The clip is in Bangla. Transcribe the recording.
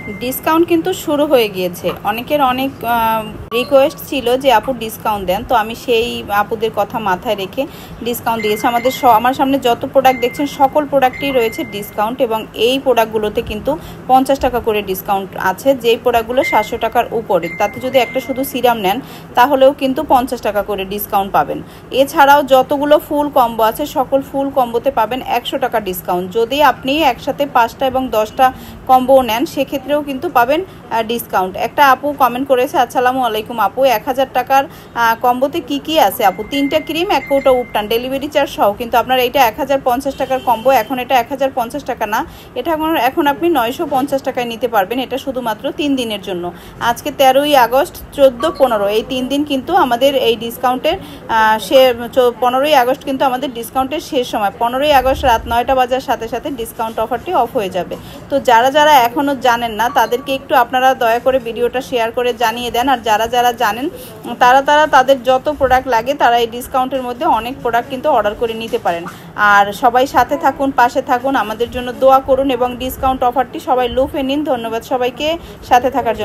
ডিসকাউন্ট কিন্তু শুরু হয়ে গিয়েছে। অনেকের অনেক রিকোয়েস্ট ছিল যে আপু ডিসকাউন্ট দেন, তো আমি সেই আপুদের কথা মাথায় রেখে ডিসকাউন্ট দিয়েছি। আমার সামনে যত প্রোডাক্ট দেখছেন সকল প্রোডাক্টেই রয়েছে ডিসকাউন্ট, এবং এই প্রোডাক্টগুলোতে কিন্তু 50 টাকা করে ডিসকাউন্ট আছে। যেই প্রোডাক্টগুলো 700 টাকার উপরে, তাতে যদি একটা শুধু সিরাম নেন তাহলেও কিন্তু 50 টাকা করে ডিসকাউন্ট পাবেন। এছাড়াও যতগুলো ফুল কম্বো আছে সকল ফুল কম্বোতে পাবেন 100 টাকা ডিসকাউন্ট। যদি আপনি একসাথে 5টা এবং 10টা কম্বো নেন সেক্ষেত্রেও কিন্তু পাবেন ডিসকাউন্ট। একটা আপু কমেন্ট করেছে, আসসালামু আলাইকুম আপু, 1000 টাকার কম্বোতে কি আছে আপু? 3টা ক্রিম, 1 কৌটা উপটান, ডেলিভারি চার্জ সহ, কিন্তু আপনার এটা 1050 টাকার কম্বো। এখন এটা 1050 টাকা না, এটা এখন আপনি 950 টাকায় নিতে পারবেন। এটা শুধুমাত্র 3 দিনের জন্য। আজকে 13ই আগস্ট, 14, 15 এই 3 দিন কিন্তু আমাদের এই ডিসকাউন্টের 15ই আগস্ট কিন্তু আমাদের ডিসকাউন্টের শেষ সময়। 15ই আগস্ট রাত 9টা বাজার সাথে সাথে ডিসকাউন্ট অফারটি অফ হয়ে যাবে। তো যারা এখনও জানেন না তাদেরকে একটু আপনারা দয়া করে ভিডিওটা শেয়ার করে জানিয়ে দেন। আর যারা জানেন তাদের যত প্রোডাক্ট লাগে তারা এই ডিসকাউন্টের মধ্যে অনেক প্রোডাক্ট কিন্তু অর্ডার করে নিতে পারেন। আর সবাই সাথে থাকুন, পাশে থাকুন, আমাদের জন্য দোয়া করুন এবং ডিসকাউন্ট অফারটি সবাই লুফে নিন। ধন্যবাদ সবাইকে সাথে থাকার জন্য।